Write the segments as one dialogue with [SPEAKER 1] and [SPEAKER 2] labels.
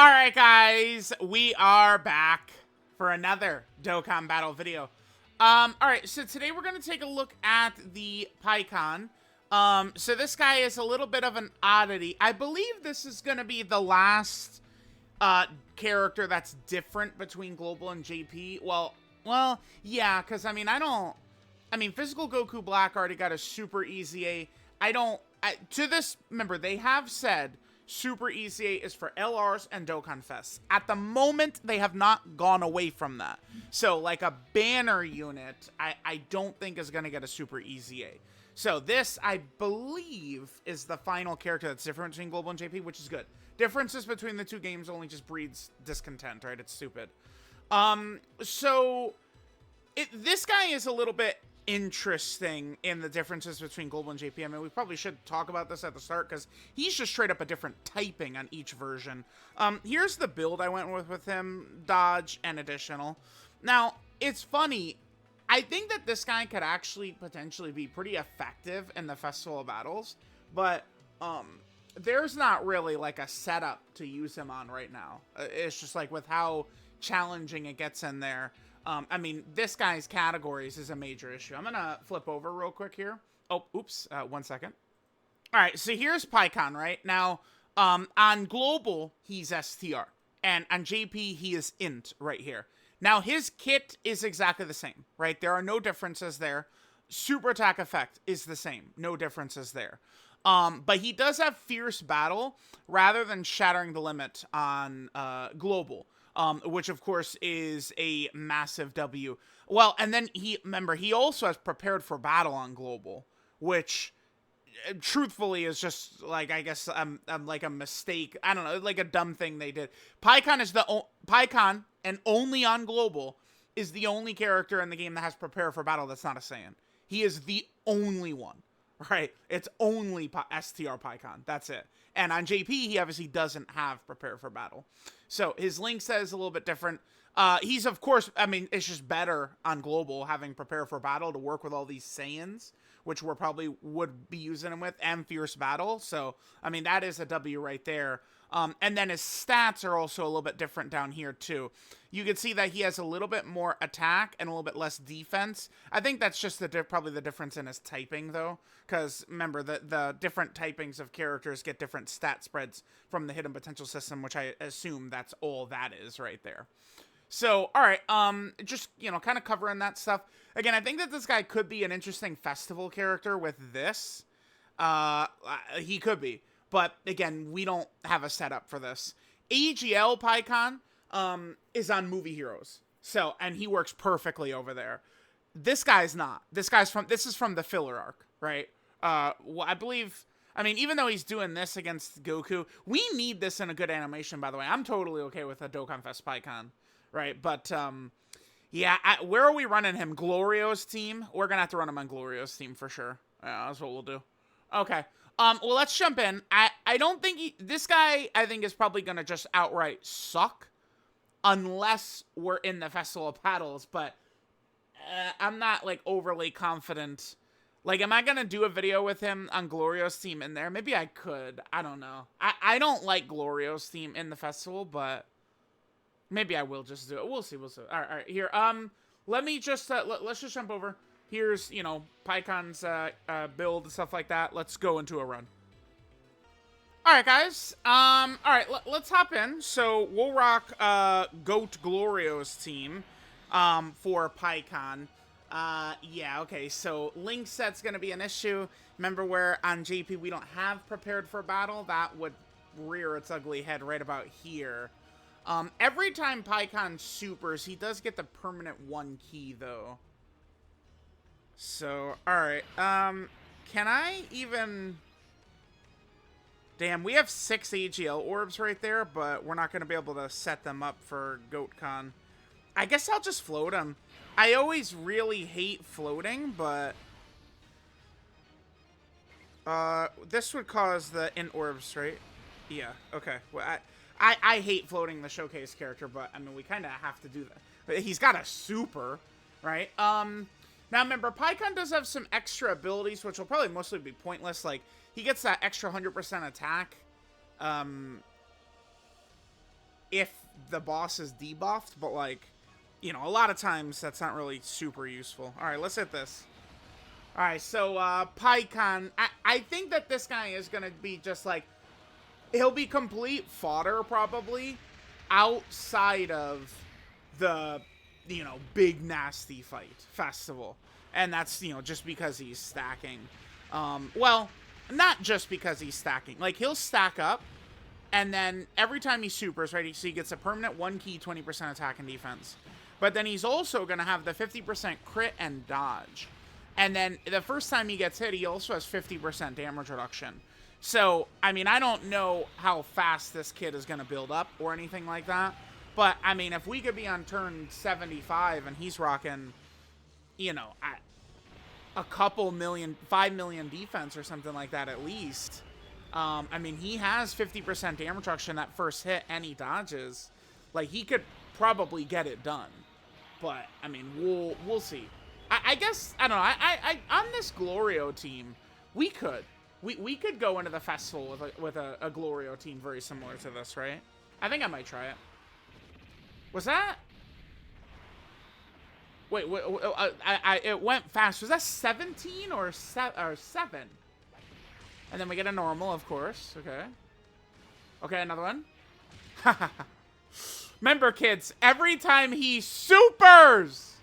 [SPEAKER 1] Alright guys, we are back for another Dokkan battle video. Alright, so today we're going to take a look at the Paikuhan. So this guy is a little bit of an oddity. I believe this is going to be the last character that's different between Global and JP. Well, yeah, because I mean, Physical Goku Black already got a Super EZA. Remember, they have said Super EZA is for LRs and Dokkan Fests. At the moment, they have not gone away from that. So, like a banner unit, I don't think is going to get a Super EZA. So this, I believe, is the final character that's different between Global and JP, which is good. Differences between the two games only just breeds discontent, right? It's stupid. This guy is a little bit interesting in the differences between Global and JP. I mean, we probably should talk about this at the start because he's just straight up a different typing on each version. Here's the build I went with him: dodge and additional. Now, it's funny. I think that this guy could actually potentially be pretty effective in the festival battles, but there's not really like a setup to use him on right now. It's just like with how challenging it gets in there. I mean, this guy's categories is a major issue. I'm gonna flip over real quick here. Oh, oops, 1 second. All right, so here's Paikuhan, right? Now, on Global, he's STR, and on JP, he is INT right here. Now, his kit is exactly the same, right? There are no differences there. Super attack effect is the same. No differences there. But he does have Fierce Battle rather than Shattering the Limit on Global. Which of course is a massive W. Well, and then he also has Prepared for Battle on Global, which truthfully is just like, I guess, like a mistake. I don't know, like a dumb thing they did. Paikuhan, and only on Global, is the only character in the game that has Prepare for Battle that's not a Saiyan. He is the only one, right? It's only STR Paikuhan. That's it. And on JP, he obviously doesn't have Prepare for Battle. So his link set is a little bit different. He's, of course, I mean, it's just better on Global having Prepare for Battle to work with all these Saiyans, which we're probably would be using him with, and Fierce Battle. So, I mean, that is a W right there. And then his stats are also a little bit different down here, too. You can see that he has a little bit more attack and a little bit less defense. I think that's just probably the difference in his typing, though. Because, remember, the different typings of characters get different stat spreads from the hidden potential system, which I assume that's all that is right there. So, all right, just, you know, kind of covering that stuff. Again, I think that this guy could be an interesting festival character with this. He could be. But, again, we don't have a setup for this. AGL Paikuhan is on Movie Heroes. So, and he works perfectly over there. This guy's not. This is from the filler arc, right? Well, I believe, I mean, even though he's doing this against Goku, we need this in a good animation, by the way. I'm totally okay with a Dokkan Fest Paikuhan, right? But, yeah, where are we running him? Glorio's team? We're going to have to run him on Glorio's team for sure. Yeah, that's what we'll do. Okay. Well, let's jump in. I don't think this guy, I think, is probably going to just outright suck unless we're in the Festival of Battles, but I'm not, like, overly confident. Like, am I going to do a video with him on Glorio's team in there? Maybe I could. I don't know. I don't like Glorio's team in the festival, but maybe I will just do it. We'll see. All right. Here, let me just, let's just jump over. Here's, you know, Paikuhan's build and stuff like that. Let's go into a run. Alright, guys. Alright, let's hop in. So, we'll rock Goat Glorio's team for Paikuhan. Yeah, okay. So, link set's going to be an issue. Remember where on JP we don't have Prepared for Battle? That would rear its ugly head right about here. Every time Paikuhan supers, he does get the permanent 1 key, though. So, alright, can I even... Damn, we have 6 AGL orbs right there, but we're not going to be able to set them up for GoatCon. I guess I'll just float them. I always really hate floating, but... this would cause the INT orbs, right? Yeah, okay. Well, I hate floating the showcase character, but, I mean, we kind of have to do that. But he's got a super, right? Now, remember, Paikuhan does have some extra abilities, which will probably mostly be pointless. Like, he gets that extra 100% attack. if the boss is debuffed, but like, you know, a lot of times that's not really super useful. All right, let's hit this. All right, so Paikuhan, I think that this guy is going to be just like, he'll be complete fodder probably outside of the, you know, big nasty fight festival. And that's, you know, just because he's stacking. Well, not just because he's stacking. Like, he'll stack up, and then every time he supers, right, so he gets a permanent 1 key, 20% attack and defense. But then he's also going to have the 50% crit and dodge. And then the first time he gets hit, he also has 50% damage reduction. So, I mean, I don't know how fast this kid is going to build up or anything like that. But, I mean, if we could be on turn 75 and he's rocking, you know, a couple million, 5 million defense or something like that at least. I mean, he has 50% damage reduction that first hit and he dodges. Like, he could probably get it done. But, I mean, we'll see. I guess, I don't know, on this Glorio team, we could go into the festival with a Glorio team very similar to this, right? I think I might try it. Was that? Wait, it went fast. Was that 17 or 7? And then we get a normal, of course. Okay. Okay, another one. Remember, kids, every time he supers,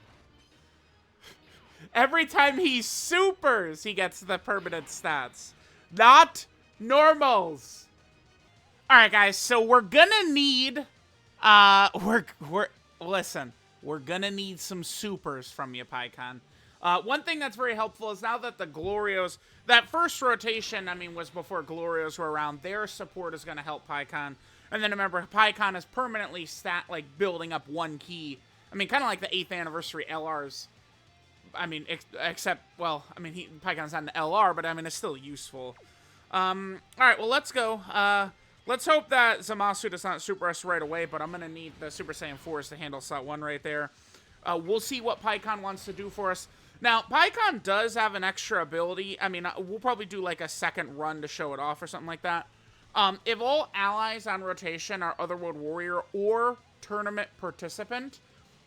[SPEAKER 1] he gets the permanent stats. Not normals. All right, guys. So we're gonna need, listen, we're gonna need some supers from you, Paikuhan. One thing that's very helpful is now that the Glorios, that first rotation, I mean, was before Glorios were around, their support is gonna help Paikuhan. And then remember, Paikuhan is permanently building up 1 key. I mean, kind of like the 8th anniversary LRs. I mean, except, well, I mean, Paikuhan's not an LR, but I mean, it's still useful. All right, well, let's go. Let's hope that Zamasu does not super us right away, but I'm going to need the Super Saiyan 4s to handle slot 1 right there. We'll see what Paikuhan wants to do for us. Now, Paikuhan does have an extra ability. I mean, we'll probably do like a second run to show it off or something like that. If all allies on rotation are Otherworld Warrior or Tournament Participant,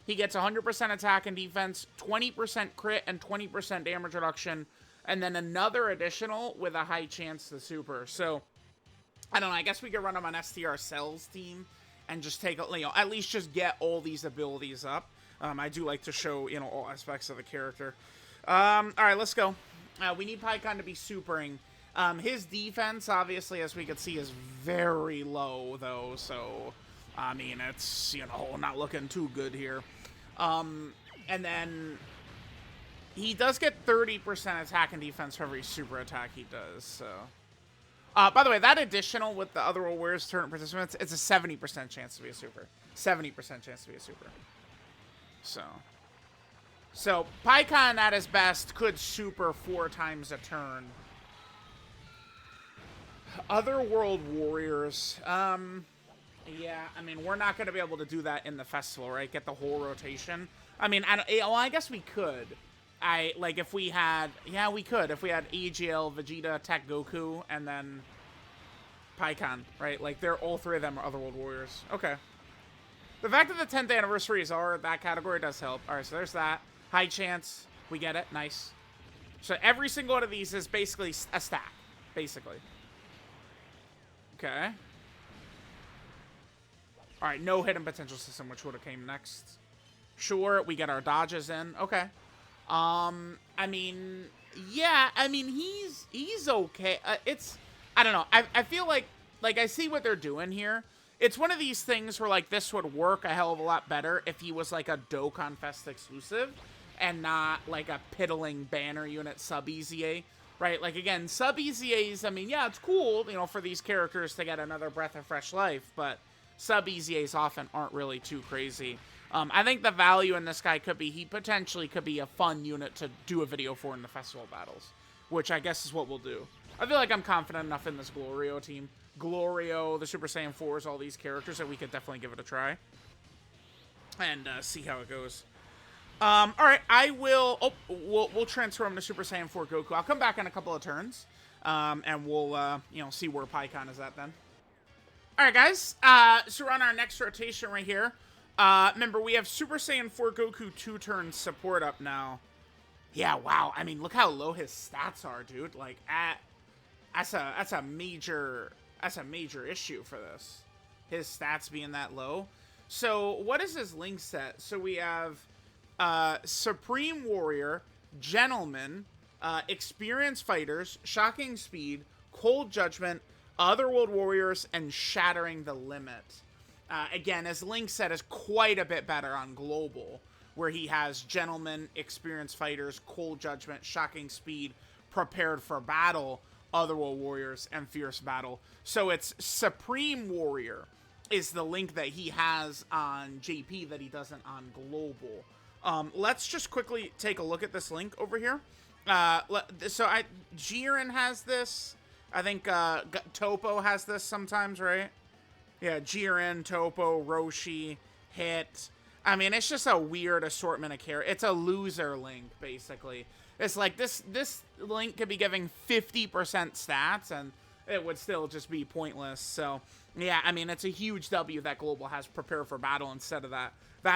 [SPEAKER 1] he gets 100% attack and defense, 20% crit, and 20% damage reduction, and then another additional with a high chance to super. So, I don't know, I guess we could run him on STR Cell's team and just take, you know, at least just get all these abilities up. I do like to show, you know, all aspects of the character. All right, let's go. We need Paikuhan to be supering. His defense, obviously, as we can see, is very low, though, so, I mean, it's, you know, not looking too good here. And then he does get 30% attack and defense for every super attack he does, so. By the way, that additional with the Otherworld Warriors Tournament Participants, it's a 70% chance to be a super. 70% chance to be a super. So Paikuhan at his best could super 4 times a turn. Otherworld Warriors, yeah, I mean, we're not going to be able to do that in the festival, right? Get the whole rotation. I mean, well, I guess we could. Like, if we had, yeah, we could. If we had EGL, Vegeta, attack Goku, and then Paikuhan, right? Like, all 3 of them are Otherworld Warriors. Okay. The fact that the 10th anniversaries are that category does help. All right, so there's that. High chance. We get it. Nice. So every single one of these is basically a stack, basically. Okay. All right, no hidden potential system, which would have came next. Sure, we get our dodges in. Okay. I mean, yeah, I mean, he's okay. I don't know. I feel like I see what they're doing here. It's one of these things where, like, this would work a hell of a lot better if he was, like, a Dokkan Fest exclusive and not, like, a piddling banner unit sub-EZA, right? Like, again, sub-EZAs, I mean, yeah, it's cool, you know, for these characters to get another breath of fresh life, but sub-EZAs often aren't really too crazy. I think the value in this guy could be, he potentially could be a fun unit to do a video for in the festival battles, which I guess is what we'll do. I feel like I'm confident enough in this Glorio team. Glorio, the Super Saiyan 4s, all these characters, that we could definitely give it a try. And see how it goes. Alright, we'll transfer him to Super Saiyan 4 Goku. I'll come back in a couple of turns. And we'll, you know, see where Paikuhan is at then. Alright, guys. So we're on our next rotation right here. Remember, we have Super Saiyan 4 Goku 2-turn support up now. Yeah, wow. I mean, look how low his stats are, dude. Like, that's a major issue for this. His stats being that low. So, what is his link set? So we have Supreme Warrior, Gentleman, Experienced Fighters, Shocking Speed, Cold Judgment, Otherworld Warriors, and Shattering the Limit. Again, his link set is quite a bit better on Global, where he has Gentleman, Experienced Fighters, Cold Judgment, Shocking Speed, Prepared for Battle, Otherworld Warriors, and Fierce Battle. So it's Supreme Warrior is the link that he has on JP that he doesn't on Global. Let's just quickly take a look at this link over here. Jiren has this. I think Topo has this sometimes, right? Yeah, Jiren, Topo, Roshi, Hit. I mean, it's just a weird assortment of characters. It's a loser link, basically. It's like this link could be giving 50% stats, and it would still just be pointless. So, yeah, I mean, it's a huge W that Global has Prepare for Battle instead of that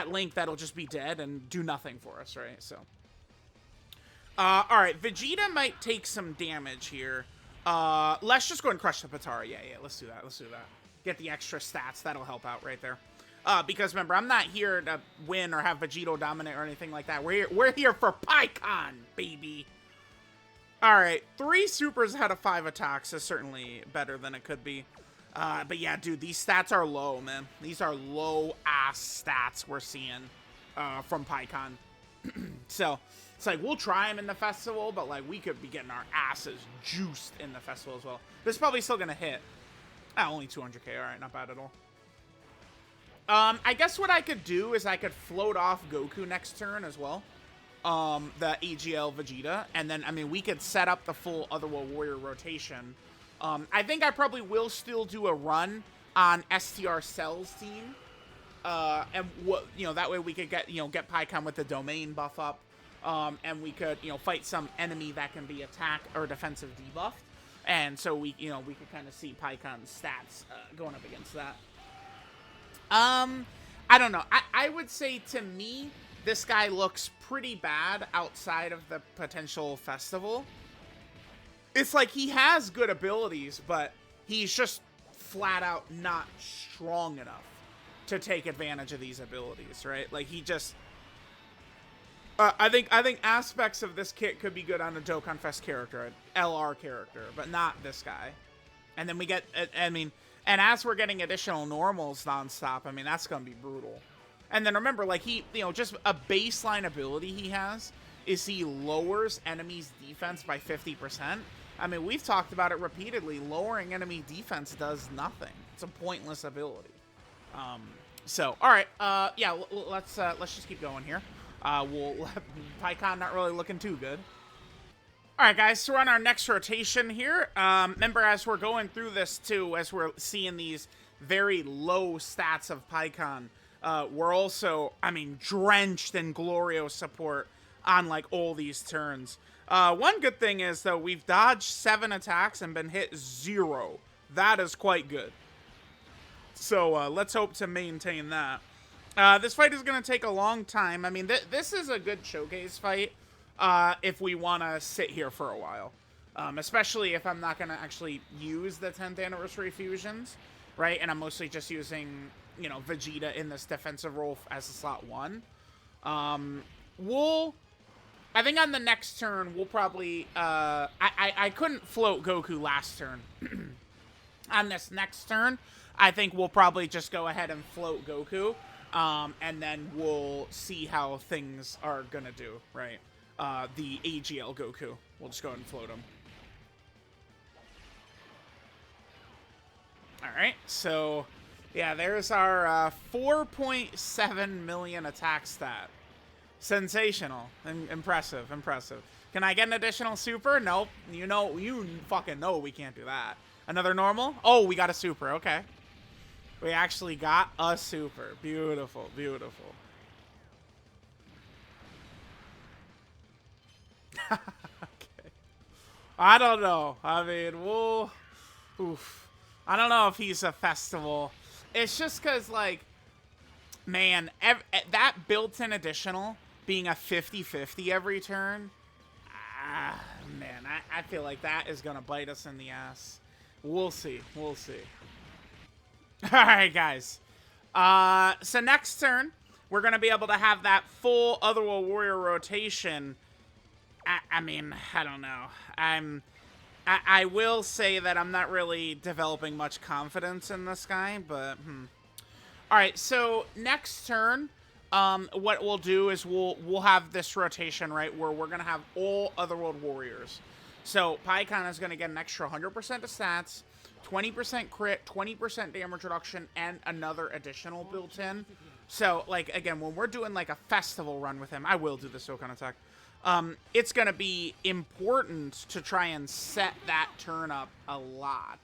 [SPEAKER 1] link that'll just be dead and do nothing for us, right? So, alright, Vegeta might take some damage here. Let's just go and crush the Potara. Yeah, let's do that. Get the extra stats. That'll help out right there. Because remember, I'm not here to win or have Vegito dominate or anything like that. We're here for Paikuhan, baby. Alright, 3 supers out of 5 attacks is certainly better than it could be. But yeah, dude, these stats are low, man. These are low-ass stats we're seeing from Paikuhan. So, it's like, we'll try him in the festival, but, like, we could be getting our asses juiced in the festival as well. This is probably still gonna hit. Only 200k. Alright, not bad at all. I guess what I could do is I could float off Goku next turn as well. The AGL Vegeta. And then, I mean, we could set up the full Otherworld Warrior rotation. I think I probably will still do a run on STR Cell's team. And, that way we could get Paikuhan with the domain buff up. And we could, fight some enemy that can be attack or defensive debuffed. And so we could kind of see Paikuhan's stats going up against that. I don't know. I would say, to me, this guy looks pretty bad outside of the potential festival. It's like he has good abilities, but he's just flat out not strong enough to take advantage of these abilities, right? Like, he just... I think aspects of this kit could be good on a Dokkan Fest character, an LR character, but not this guy. And then we get, and as we're getting additional normals nonstop, I mean, that's going to be brutal. And then remember, like, he, just a baseline ability he has is he lowers enemies' defense by 50%. I mean, we've talked about it repeatedly. Lowering enemy defense does nothing. It's a pointless ability. So, all right, yeah, let's just keep going here. Paikuhan not really looking too good. Alright, guys, so we're on our next rotation here. Remember, as we're going through this, too, as we're seeing these very low stats of Paikuhan, we're also, drenched in Glorio support on, like, all these turns. One good thing is, though, we've dodged 7 attacks and been hit 0. That is quite good. So, let's hope to maintain that. This fight is going to take a long time. I mean, this is a good showcase fight if we want to sit here for a while. Especially if I'm not going to actually use the 10th anniversary fusions, right? And I'm mostly just using, Vegeta in this defensive role as a slot 1. I think on the next turn, we'll probably... I couldn't float Goku last turn. On this next turn, I think we'll probably just go ahead and float Goku. And then we'll see how things are gonna do, right? The AGL Goku. We'll just go ahead and float him. Alright, so, yeah, there's our 4.7 million attack stat. Sensational. Impressive. Can I get an additional super? Nope. You fucking know we can't do that. Another normal? Oh, we got a super. Okay. We actually got a super. Beautiful. Okay. I don't know. I mean, oof. I don't know if he's a festival. It's just because, like, man, that built-in additional being a 50-50 every turn, man, I feel like that is going to bite us in the ass. We'll see. We'll see. All right, guys. So next turn, we're going to be able to have that full Otherworld Warrior rotation. I mean, I don't know. I will say that I'm not really developing much confidence in this guy, but All right, so next turn, what we'll do is we'll have this rotation, right, where we're going to have all Otherworld Warriors. So Paikuhan is going to get an extra 100% of stats, 20% crit, 20% damage reduction, and another additional built in. So, like, again, when we're doing, like, a festival run with him, I will do the Dokkan attack. It's going to be important to try and set that turn up a lot.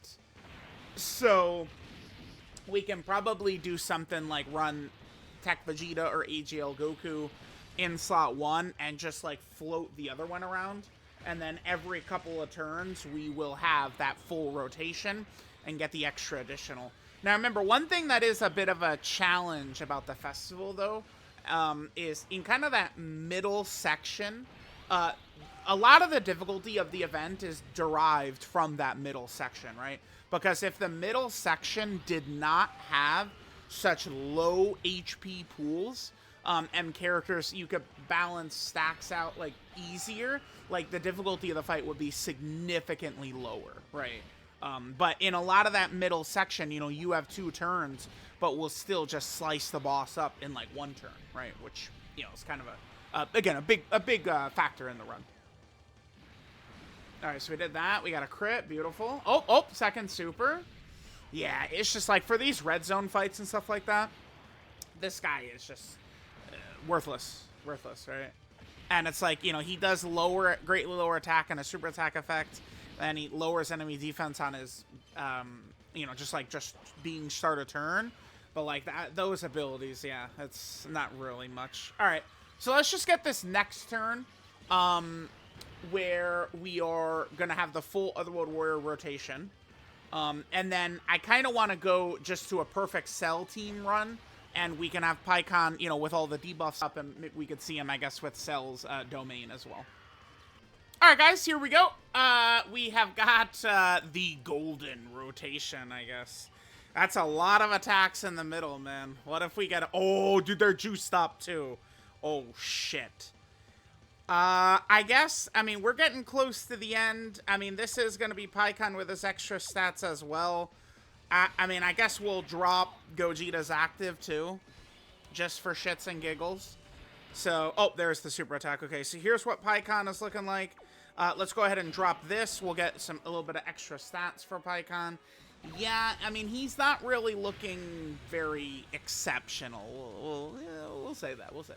[SPEAKER 1] So we can probably do something like run Tech Vegeta or AGL Goku in slot 1 and just, like, float the other one around. And then every couple of turns, we will have that full rotation and get the extra additional. Now, remember, one thing that is a bit of a challenge about the festival, though, is in kind of that middle section, a lot of the difficulty of the event is derived from that middle section, right? Because if the middle section did not have such low HP pools, and characters you could balance stacks out, like, easier, like, the difficulty of the fight would be significantly lower, right? But in a lot of that middle section, you know, you have 2 turns, but we'll still just slice the boss up in, like, 1 turn, right? Which, you know, is kind of again, a big factor in the run. All right, so we did that. We got a crit. Beautiful. Oh, second super. Yeah, it's just like for these red zone fights and stuff like that, this guy is just worthless, right? And it's like, you know, he does greatly lower attack and a super attack effect, and he lowers enemy defense on his, you know, just being start a turn. But like those abilities, yeah, it's not really much. All right, so let's just get this next turn, where we are gonna have the full Otherworld Warrior rotation. And then I kind of want to go just to a perfect Cell team run, and we can have Paikuhan, you know, with all the debuffs up, and we could see him, I guess, with Cell's domain as well. All right, guys, here we go. We have got the golden rotation, I guess. That's a lot of attacks in the middle, man. What if we get... Oh, dude, they're juiced up, too. Oh, shit. I guess, I mean, we're getting close to the end. I mean, this is going to be Paikuhan with his extra stats as well. I mean, I guess we'll drop Gogeta's active, too. Just for shits and giggles. So, oh, there's the super attack. Okay, so here's what Paikuhan is looking like. Let's go ahead and drop this. We'll get a little bit of extra stats for Paikuhan. Yeah, I mean, he's not really looking very exceptional. We'll say that. We'll say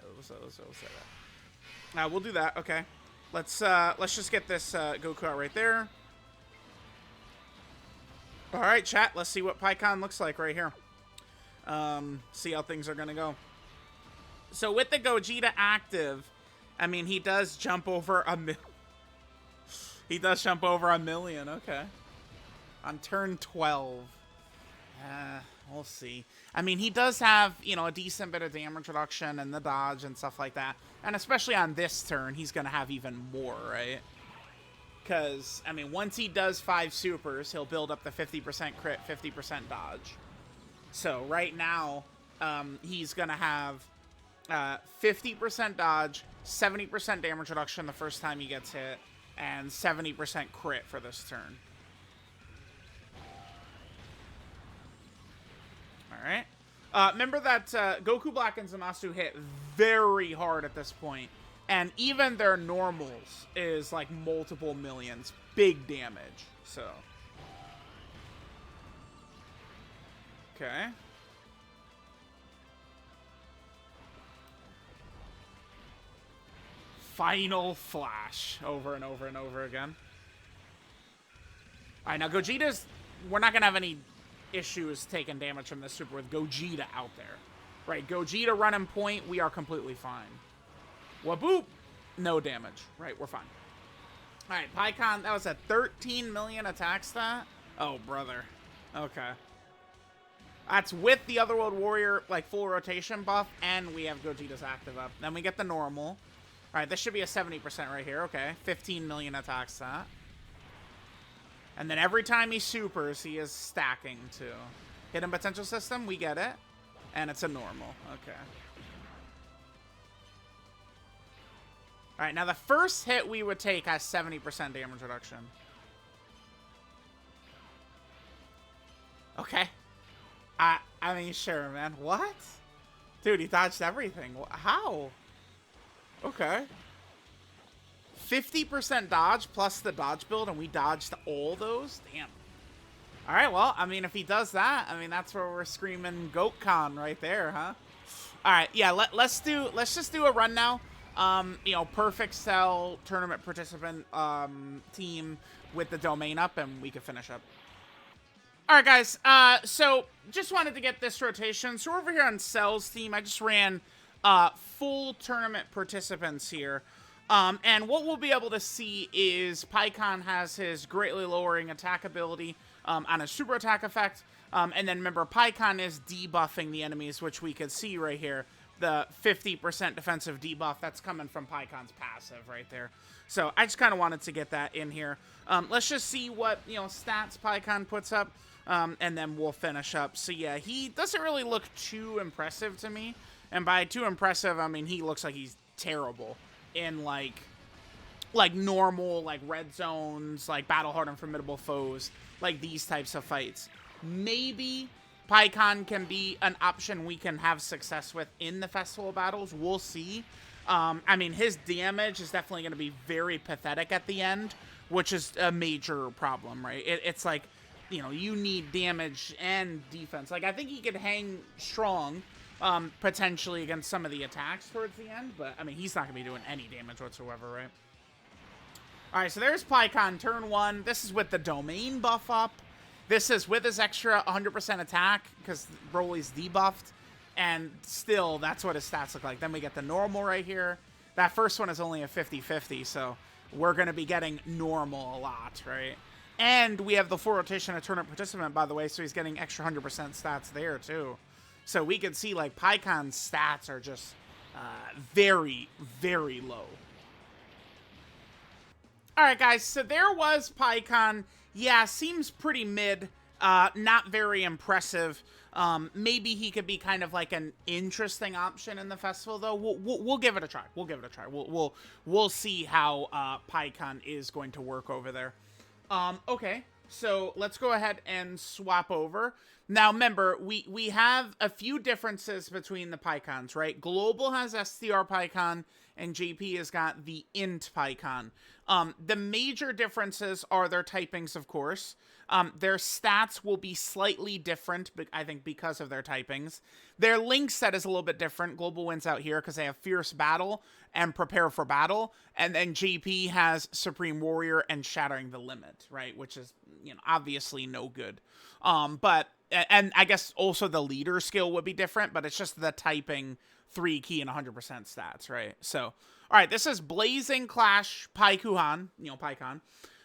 [SPEAKER 1] that. We'll do that. Okay. Let's just get this Goku out right there. All right, chat. Let's see what Paikuhan looks like right here. See how things are gonna go. So with the Gogeta active, I mean, he does jump over a He does jump over 1,000,000. Okay. On turn 12. We'll see. I mean, he does have, you know, a decent bit of damage reduction and the dodge and stuff like that. And especially on this turn, he's going to have even more, right? Because, I mean, once he does 5 supers, he'll build up the 50% crit, 50% dodge. So right now, he's going to have 50% dodge, 70% damage reduction the first time he gets hit, and 70% crit for this turn. Alright. Remember that Goku Black and Zamasu hit very hard at this point, and even their normals is like multiple millions. Big damage. So. Okay. Final flash over and over and over again. Alright, now Gogeta's... We're not going to have any issues taking damage from this super with Gogeta out there. Right, Gogeta running point, we are completely fine. Waboop! No damage. Right, we're fine. Alright, Paikuhan, that was a 13 million attack stat. Oh, brother. Okay. That's with the Otherworld Warrior, like, full rotation buff, and we have Gogeta's active up. Then we get the normal. All right, this should be a 70% right here. Okay, 15 million attacks that. And then every time he supers, he is stacking, too. Hidden Potential System, we get it. And it's a normal. Okay. All right, now the first hit we would take has 70% damage reduction. Okay. I mean, sure, man. What? Dude, he dodged everything. How? Okay. 50% dodge plus the dodge build, and we dodged all those? Damn. All right, well, I mean, if he does that, I mean, that's where we're screaming Dokkan right there, huh? All right, yeah, let's just do a run now. You know, perfect cell tournament participant team with the domain up, and we can finish up. All right, guys. So just wanted to get this rotation. So we're over here on Cell's team. I just ran full tournament participants here. And what we'll be able to see is Paikuhan has his greatly lowering attack ability on a super attack effect. And then remember, Paikuhan is debuffing the enemies, which we could see right here. The 50% defensive debuff that's coming from Paikuhan's passive right there. So I just kind of wanted to get that in here. Let's just see what, you know, stats Paikuhan puts up. And then we'll finish up. So yeah, he doesn't really look too impressive to me. And by too impressive, I mean he looks like he's terrible in like normal, like red zones, like battle-hardened formidable foes, like these types of fights. Maybe Paikuhan can be an option we can have success with in the festival battles. We'll see. I mean, his damage is definitely going to be very pathetic at the end, which is a major problem, right? It's like, you know, you need damage and defense. Like, I think he could hang strong, potentially against some of the attacks towards the end, but, I mean, he's not going to be doing any damage whatsoever, right? All right, so there's Paikuhan, turn 1. This is with the domain buff up. This is with his extra 100% attack, because Broly's debuffed, and still, that's what his stats look like. Then we get the normal right here. That first one is only a 50-50, so we're going to be getting normal a lot, right? And we have the full rotation of tournament participant, by the way, so he's getting extra 100% stats there, too. So we can see, like, Paikuhan's stats are just very, very low. All right, guys, so there was Paikuhan. Yeah, seems pretty mid, not very impressive. Maybe he could be kind of like an interesting option in the festival, though. We'll give it a try. We'll give it a try. We'll see how Paikuhan is going to work over there. Okay, so let's go ahead and swap over. Now, remember, we have a few differences between the Paikuhans, right? Global has STR Paikuhan, and JP has got the INT Pikkon. The major differences are their typings, of course. Their stats will be slightly different, but I think because of their typings. Their link set is a little bit different. Global wins out here because they have Fierce Battle and Prepare for Battle. And then JP has Supreme Warrior and Shattering the Limit, right? Which is, you know, obviously no good. And I guess also the leader skill would be different, but it's just the typing 3 key and 100% stats, right? So, all right, this is Blazing Clash Paikuhan, you know, Paikuhan.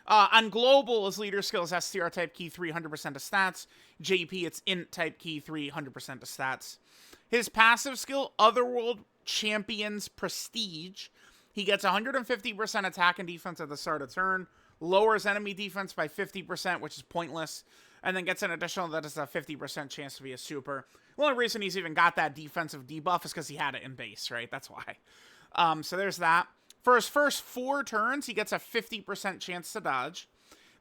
[SPEAKER 1] On Global, his leader skill is STR type key 3, 100% of stats. JP, it's INT type key 3, 100% of stats. His passive skill, Otherworld Champions Prestige. He gets 150% attack and defense at the start of turn, lowers enemy defense by 50%, which is pointless, and then gets an additional that is a 50% chance to be a super. The only reason he's even got that defensive debuff is because he had it in base, right? That's why. So there's that. For his first 4 turns, he gets a 50% chance to dodge.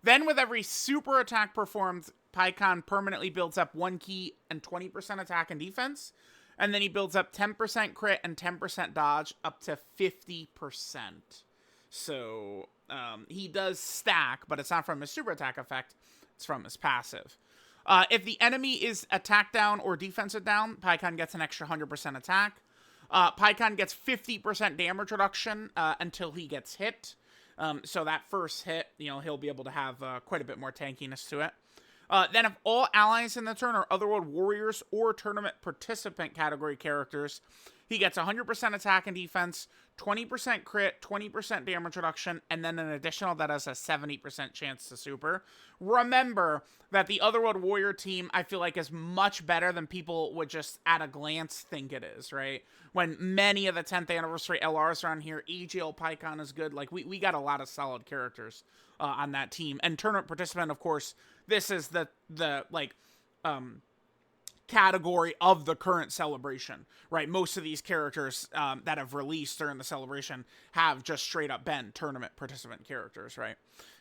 [SPEAKER 1] Then with every super attack performed, Paikuhan permanently builds up 1 key and 20% attack and defense. And then he builds up 10% crit and 10% dodge up to 50%. So he does stack, but it's not from his super attack effect. It's from his passive. If the enemy is attack down or defensive down, Paikuhan gets an extra 100% attack. Paikuhan gets 50% damage reduction until he gets hit. So that first hit, you know, he'll be able to have quite a bit more tankiness to it. Then if all allies in the turn are Otherworld Warriors or Tournament Participant category characters, He gets 100% attack and defense, 20% crit, 20% damage reduction, and then an additional that has a 70% chance to super. Remember that the Otherworld Warrior team, I feel like, is much better than people would just at a glance think it is, right? When many of the 10th anniversary LRs are on here, EZA INT Pikkon is good. Like, we got a lot of solid characters on that team. And tournament participant, of course, this is the category of the current celebration, right? Most of these characters that have released during the celebration have just straight up been tournament participant characters, right?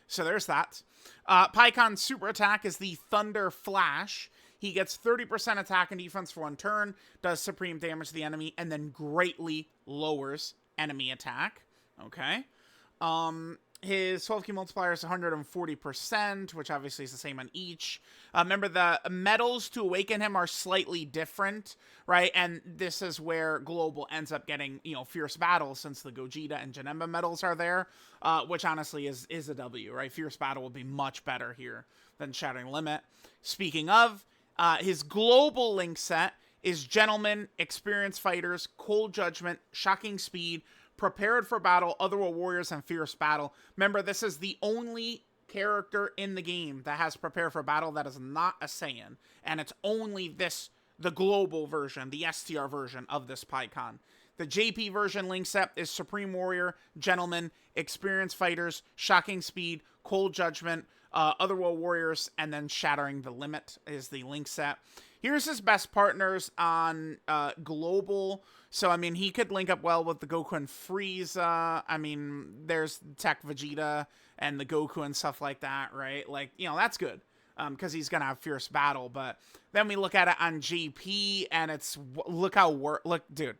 [SPEAKER 1] So there's that. Pikkon's super attack is the Thunder Flash. He gets 30% attack and defense for 1 turn, does supreme damage to the enemy, and then greatly lowers enemy attack. Okay. His 12 key multiplier is 140%, which obviously is the same on each. Remember, the medals to awaken him are slightly different, right? And this is where Global ends up getting, Fierce Battle, since the Gogeta and Janemba medals are there, which honestly is a W, right? Fierce Battle would be much better here than Shattering Limit. Speaking of, his Global link set is Gentleman, Experienced Fighters, Cold Judgment, Shocking Speed, Prepared for Battle, Otherworld Warriors, and Fierce Battle. Remember, this is the only character in the game that has Prepared for Battle that is not a Saiyan. And it's only the global version, the STR version of this Pikkon. The JP version link set is Supreme Warrior, Gentleman, Experienced Fighters, Shocking Speed, Cold Judgment, Otherworld Warriors, and then Shattering the Limit is the link set. Here's his best partners on Global. So, I mean, he could link up well with the Goku and Frieza. I mean, there's Tech Vegeta and the Goku and stuff like that, right? Like, that's good because he's going to have Fierce Battle. But then we look at it on GP and it's, look, dude.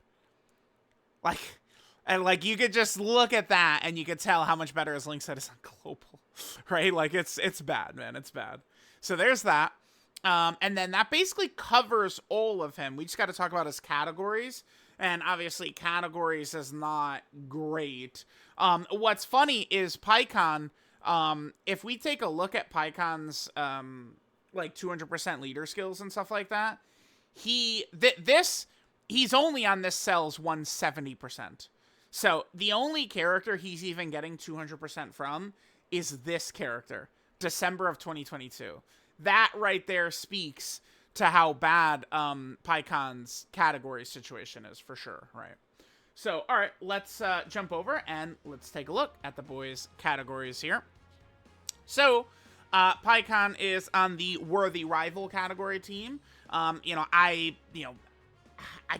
[SPEAKER 1] Like, you could just look at that and you could tell how much better his link set is on Global, right? Like, it's bad, man. It's bad. So there's that. And then that basically covers all of him. We just got to talk about his categories. And obviously, categories is not great. What's funny is Pikkon, if we take a look at Pikkon's, 200% leader skills and stuff like that, he's only on this cell's 170%. So, the only character he's even getting 200% from is this character, December of 2022. That right there speaks to how bad Pikkon's category situation is, for sure, right? So, all right, let's jump over and let's take a look at the boys' categories here. So, Pikkon is on the Worthy Rival category team. I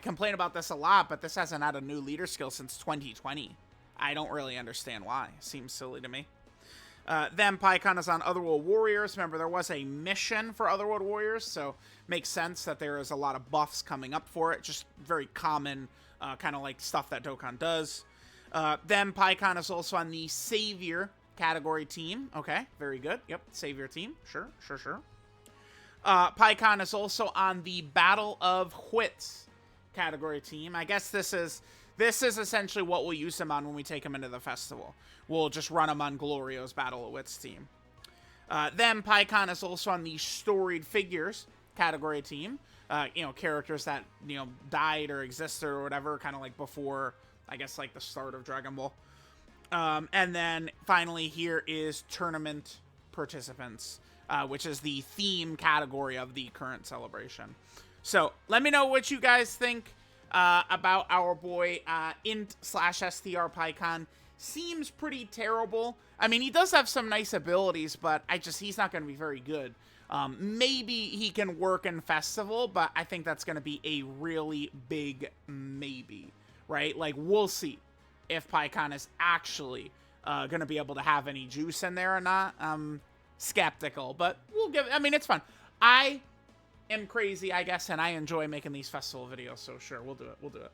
[SPEAKER 1] complain about this a lot, but this hasn't had a new leader skill since 2020. I don't really understand why. Seems silly to me. Then Paikuhan is on Otherworld Warriors. Remember, there was a mission for Otherworld Warriors, so makes sense that there is a lot of buffs coming up for it. Just very common, kind of like stuff that Dokkan does. Then Paikuhan is also on the Savior category team. Okay, very good. Yep, Savior team. Sure. Paikuhan is also on the Battle of Wits category team. I guess this is essentially what we'll use him on when we take him into the festival. We'll just run him on Glorio's Battle of Wits team. Then Paikuhan is also on the Storied Figures category team. Characters that, died or existed or whatever, kind of like before, I guess, like the start of Dragon Ball. And then finally here is Tournament Participants, which is the theme category of the current celebration. So let me know what you guys think about our boy int/STR Paikuhan. Seems pretty terrible. I mean, he does have some nice abilities, but he's not going to be very good. Maybe he can work in Festival, but I think that's going to be a really big maybe, right? Like, we'll see if Paikuhan is actually going to be able to have any juice in there or not. I'm skeptical, but it's fun. I am crazy, I guess, and I enjoy making these festival videos, so sure, we'll do it.